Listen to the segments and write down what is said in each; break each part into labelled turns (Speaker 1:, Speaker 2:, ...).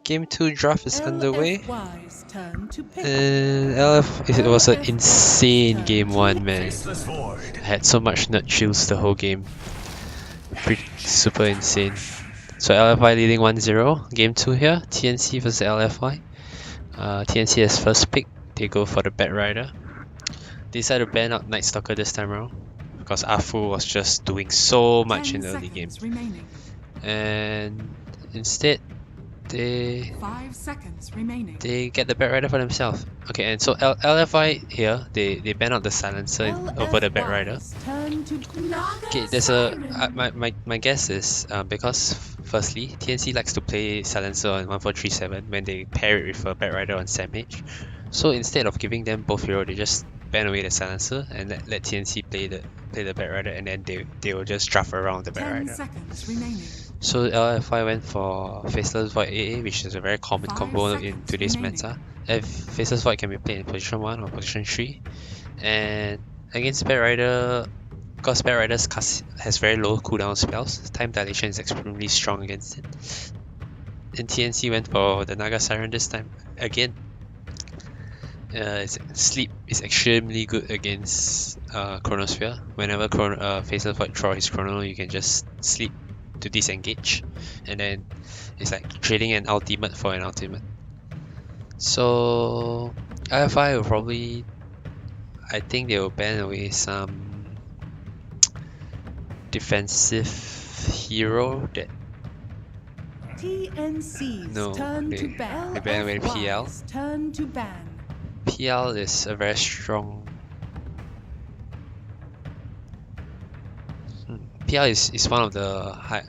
Speaker 1: Game 2 draft is underway.
Speaker 2: LFY's turn to pick.
Speaker 1: It was an insane game 1, man. I had so much nut chills the whole game. Super insane. So LFY leading 1-0. Game 2 here, TNC versus LFY. TNC has first pick. They go for the Bat Rider. They decided to ban out Night Stalker this time around because Afu was just doing so much in the early game.
Speaker 2: Remaining.
Speaker 1: And instead, they
Speaker 2: 5 seconds remaining.
Speaker 1: they get the Bat Rider for themselves. Okay, and so LFI here, they ban out the silencer over the Bat Rider. Okay, there's a my guess is because firstly TNC likes to play silencer on 1437 when they pair it with a Bat Rider on Sam H. So instead of giving them both hero, they just ban away the silencer and let TNC play the Bat Rider, and then they will just draft around the Bat
Speaker 2: 10
Speaker 1: Rider.
Speaker 2: seconds remaining.
Speaker 1: So LFI went for Faceless Void AA, which is a very common combo in today's meta. Faceless Void can be played in position 1 or position 3. And against Bat Rider, because Bat Rider has very low cooldown spells, time dilation is extremely strong against it. And TNC went for the Naga Siren this time. Again, sleep is extremely good against Chronosphere. Whenever Faceless Void draw his Chrono, you can just sleep to disengage, and then it's like trading an ultimate for an ultimate. So LFI will probably, I think they will ban away some defensive hero that
Speaker 2: TNC's turn to ban.
Speaker 1: They ban away PL.
Speaker 2: Turn to ban.
Speaker 1: PL is a very strong. PL is one of the high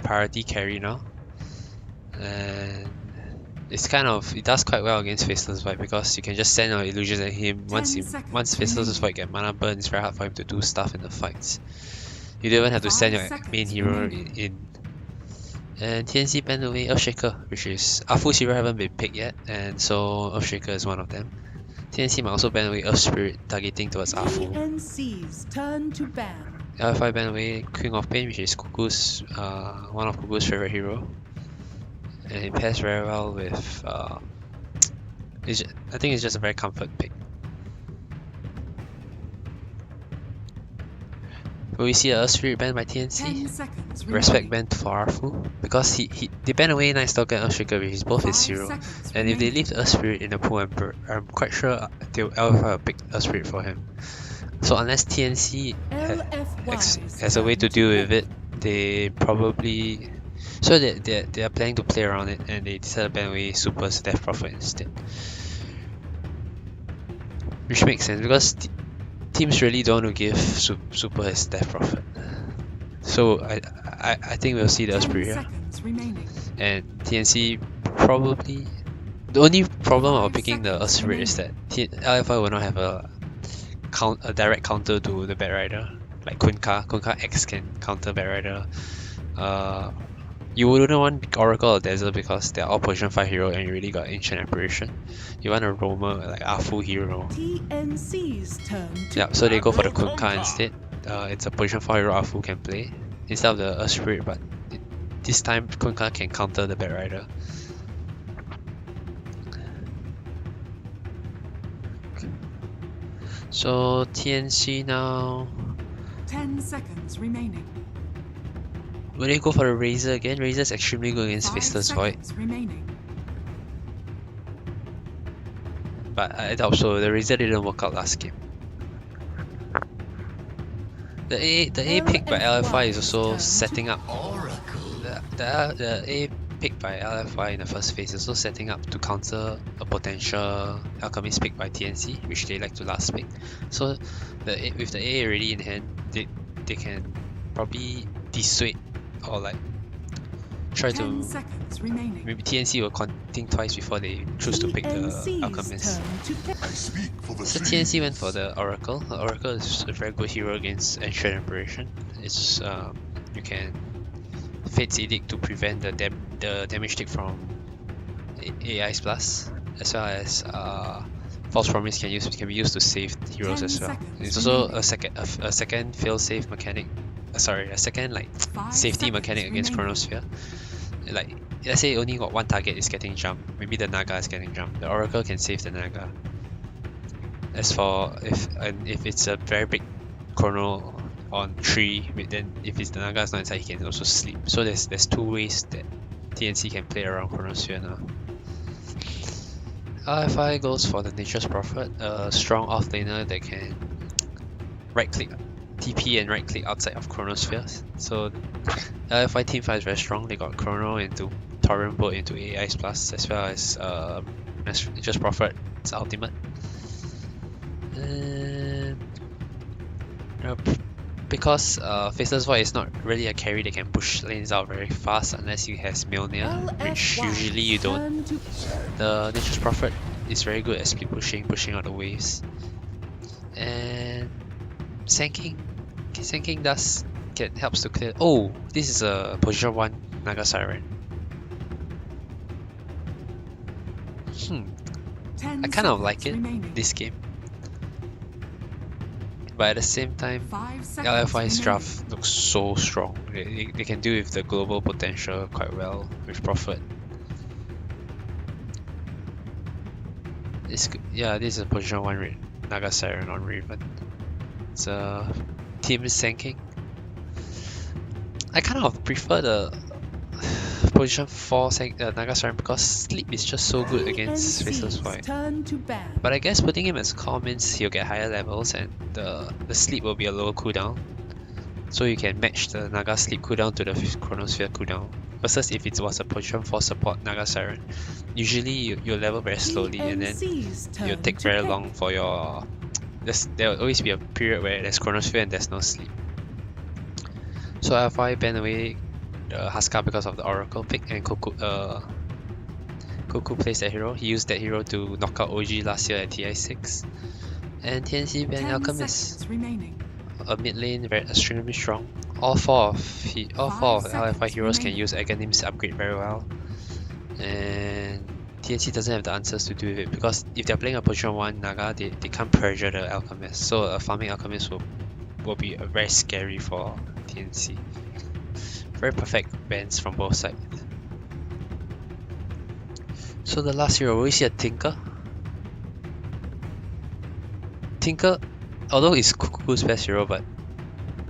Speaker 1: priority carry now, and it does quite well against Faceless Void because you can just send out illusions at him. Once Faceless Void get mana burn, it's very hard for him to do stuff in the fights. You don't even have to send your main hero in. And TNC banned away Earthshaker, which is Afu's hero haven't been picked yet, and so Earthshaker is one of them. TNC might also ban away Earth Spirit, targeting towards Afu.
Speaker 2: TNC's turn to ban.
Speaker 1: LFI ban away Queen of Pain, which is Kuku's one of Kuku's favorite hero, and it pairs very well with. I think it's just a very comfort pick. But we see a Earth Spirit banned by TNC. Respect banned for Afu because they ban away Night Stalker and Earthshaker, which is both his hero. And if they leave the Earth Spirit in the pool, I'm quite sure LFI will pick Earth Spirit for him. So unless TNC has a way to deal with it, they probably they are planning to play around it, and they decided to ban away Super's Death Prophet instead, which makes sense because teams really don't want to give Super his Death Prophet. So I think we'll see the Spirit here, and TNC probably. The only problem about picking the Spirit is that LFI will not have a direct counter to the Bat Rider, like Kunkka X can counter Bat Rider. You wouldn't want Oracle or Desert because they're all position 5 hero and you really got Ancient Apparition. You want a roamer like Afu hero.
Speaker 2: TNC's turn.
Speaker 1: Yeah, so they go for the Kunkka instead. It's a position 4 hero Afu can play instead of the Earth Spirit, but this time Kunkka can counter the Bat Rider. So TNC now.
Speaker 2: 10 seconds remaining.
Speaker 1: Will they go for the Razor again? Razor is extremely good against Faceless Void. But I doubt so. The Razor didn't work out last game. The A pick by LFI is also setting up. The A pick by LFI in the first phase is also setting up to counter a potential Alchemist pick by TNC, which they like to last pick. So with the A already in hand, they can probably dissuade or like try to. Maybe TNC will think twice before they choose to pick the Alchemist. So TNC went for the Oracle. The Oracle is a very good hero against Ancient Apparition. It's you can Fate's Edict to prevent the damage take from AI's plus, as well as False Promise can be used to save heroes as well. It's also a second fail safety mechanic against Chronosphere. Like let's say only got one target is getting jumped, maybe the Naga is getting jumped, the Oracle can save the Naga. As for if it's a very big chrono on 3, then if it's the Naga is not inside, he can also sleep. So there's two ways that TNC can play around Chronosphere now. LFY goes for the Nature's Prophet, a strong offlaner that can right click TP and right click outside of Chronosphere. So LFY team 5 is very strong. They got Chrono into Torrent Bolt into AI's Plus, as well as Nature's Prophet's ultimate. And because Faceless Void is not really a carry that can push lanes out very fast unless you has Mjolnir, which usually you don't. The Nature's Prophet is very good at split pushing out the waves. And Sanking helps to clear. Oh, this is a position 1 Naga Siren. I kind of like it, this game. But at the same time, LFY's draft looks so strong. They can deal with the global potential quite well with Prophet. This is a position 1 Naga Siren on Raven. It's a team Sanking. I kind of prefer the position 4 Naga Siren because sleep is just so good against Faceless Void. But I guess putting him as core means he'll get higher levels and the sleep will be a lower cooldown. So you can match the Naga sleep cooldown to the Chronosphere cooldown. Versus if it was a position 4 support Naga Siren, usually you'll level very slowly and then you'll take very long for your... There will always be a period where there's Chronosphere and there's no sleep. So LFY banned away the Huskar because of the Oracle pick, and Koku plays that hero. He used that hero to knock out OG last year at TI6. And TNC banned Alchemist, a mid lane very extremely strong. All four of LFY heroes can use Aghanim's upgrade very well. And TNC doesn't have the answers to do with it because if they're playing a position 1 Naga, they can't pressure the Alchemist. So a farming Alchemist will be very scary for TNC. Very perfect bans from both sides. So the last hero, will we see a Tinker? Tinker, although he's Kuku's best hero, but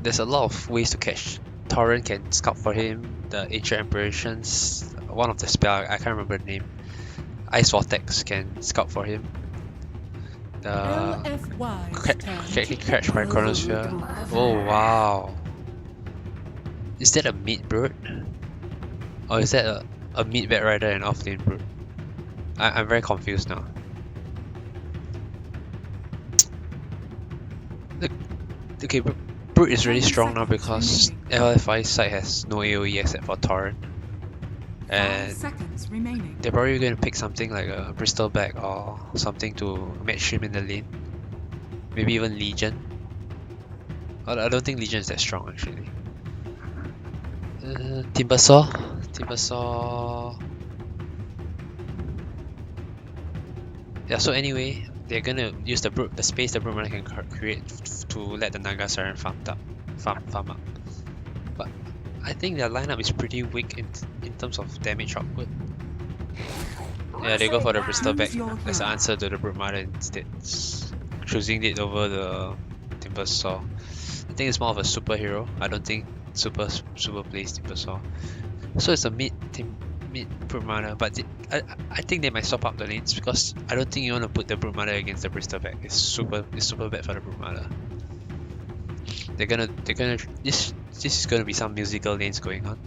Speaker 1: there's a lot of ways to catch. Torrent can scout for him, the Ancient Apparitions, one of the spell, I can't remember the name. Ice Vortex can scout for him. The catch by Chronosphere. Oh wow. Is that a mid brute? Or is that a mid Bat Rider and off lane brute? I'm very confused now. Okay, brute is really strong now because LFI's side has no AoE except for Torrent. And they're probably going to pick something like a Bristol Bag or something to match him in the lane. Maybe even Legion. I don't think Legion is that strong actually. Timbersaw. Yeah, so anyway, they're gonna use the space the Brute Runner can create to let the Naga Siren farm up. But I think their lineup is pretty weak in terms of damage output. Yeah, they go for the Bristol Bag as an answer to the Brute Mother instead, choosing it over the Timbersaw. I think it's more of a superhero. I don't think super plays Timbersaw. So it's a mid Brute Mother, but I think they might swap up the lanes because I don't think you want to put the Brute Mother against the Bristol Bag. It's super bad for the Brute Mother. This is gonna be some musical lanes going on.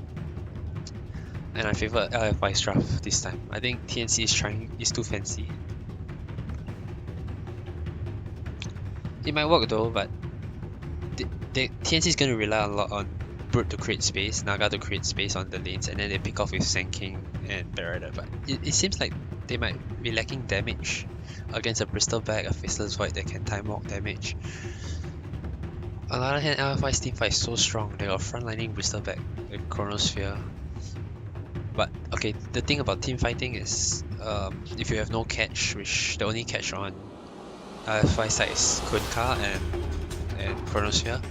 Speaker 1: And I favor LFY's draft this time. I think TNC is too fancy. It might work though, but TNC is gonna rely a lot on Brute to create space, Naga to create space on the lanes, and then they pick off with Sanking and Barada. But it seems like they might be lacking damage against a Bristol Bag, a Faceless Void that can time walk damage. On the other hand, LFY's teamfight is so strong. They got frontlining Bristol Bag with Chronosphere. But okay, the thing about team fighting is if you have no catch, which the only catch on LFY side is Kunka and Chronosphere.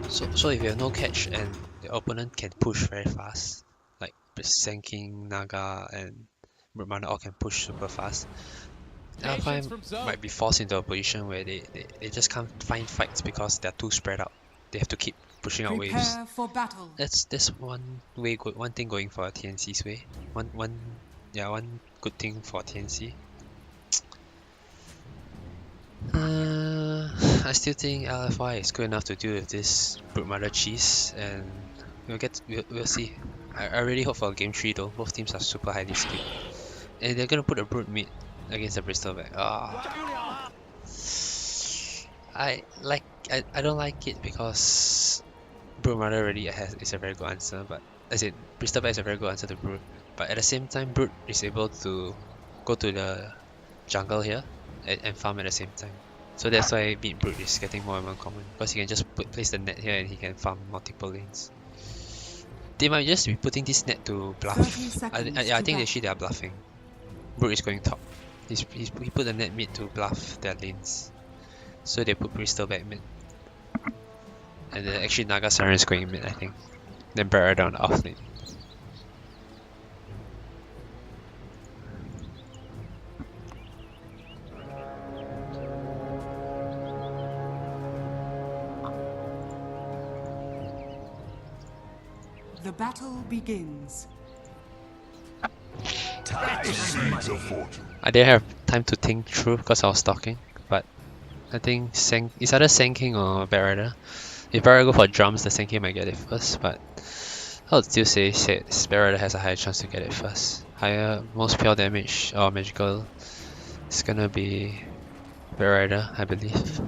Speaker 1: So if you have no catch and the opponent can push very fast, like Senking, Naga, and Brute all can push super fast.
Speaker 3: Patience
Speaker 1: LFY
Speaker 3: from zone.
Speaker 1: might be forced into a position where they just can't find fights because they're too spread out. They have to keep pushing out waves.
Speaker 2: Prepare for battle.
Speaker 1: That's one way, one thing going for TNC's way. One good thing for TNC. I still think LFY is good enough to deal with this Brute Mother cheese, and we'll see. I really hope for game 3 though. Both teams are super highly skilled, and they're gonna put a Brute mid against a Bristleback. I don't like it because Brute Mother already is a very good answer, but as in Bristleback is a very good answer to Brute, but at the same time Brute is able to go to the jungle here and farm at the same time. So that's why Beat Brute is getting more and more common, because he can just place the net here and he can farm multiple lanes. They might just be putting this net to bluff.
Speaker 2: 30 seconds
Speaker 1: I think
Speaker 2: to
Speaker 1: actually they are bluffing. Brute is going top. He put the net mid to bluff their lanes. So they put Bristol back mid. And then actually Naga Siren is going mid, I think. Then Barrett on the off lane.
Speaker 2: The battle begins.
Speaker 1: I didn't have time to think through because I was talking, but I think it's either Senking or Barrett. If Barrett go for drums, the Senking might get it first, but I would still say Barrett has a higher chance to get it first. Higher, most pure damage or magical is gonna be Barrett, I believe.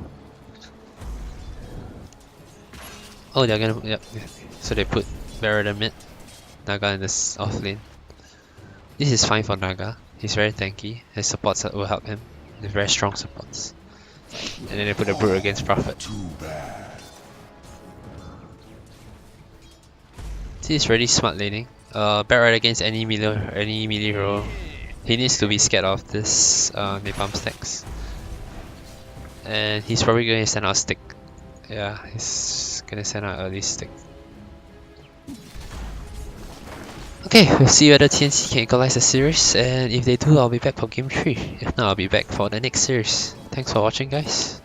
Speaker 1: Oh, they're gonna, yep. So they put Barrett mid, Naga in this off lane. This is fine for Naga. He's very tanky. His supports will help him. They're very strong supports. And then they put a Brute against Prophet. This is really smart laning. Barrett against any melee hero. He needs to be scared of this Napalm stacks. And he's probably going to send out stick. Yeah, he's going to send out early stick. Okay, we'll see whether TNC can equalize the series, and if they do, I'll be back for game 3. If not, I'll be back for the next series. Thanks for watching, guys.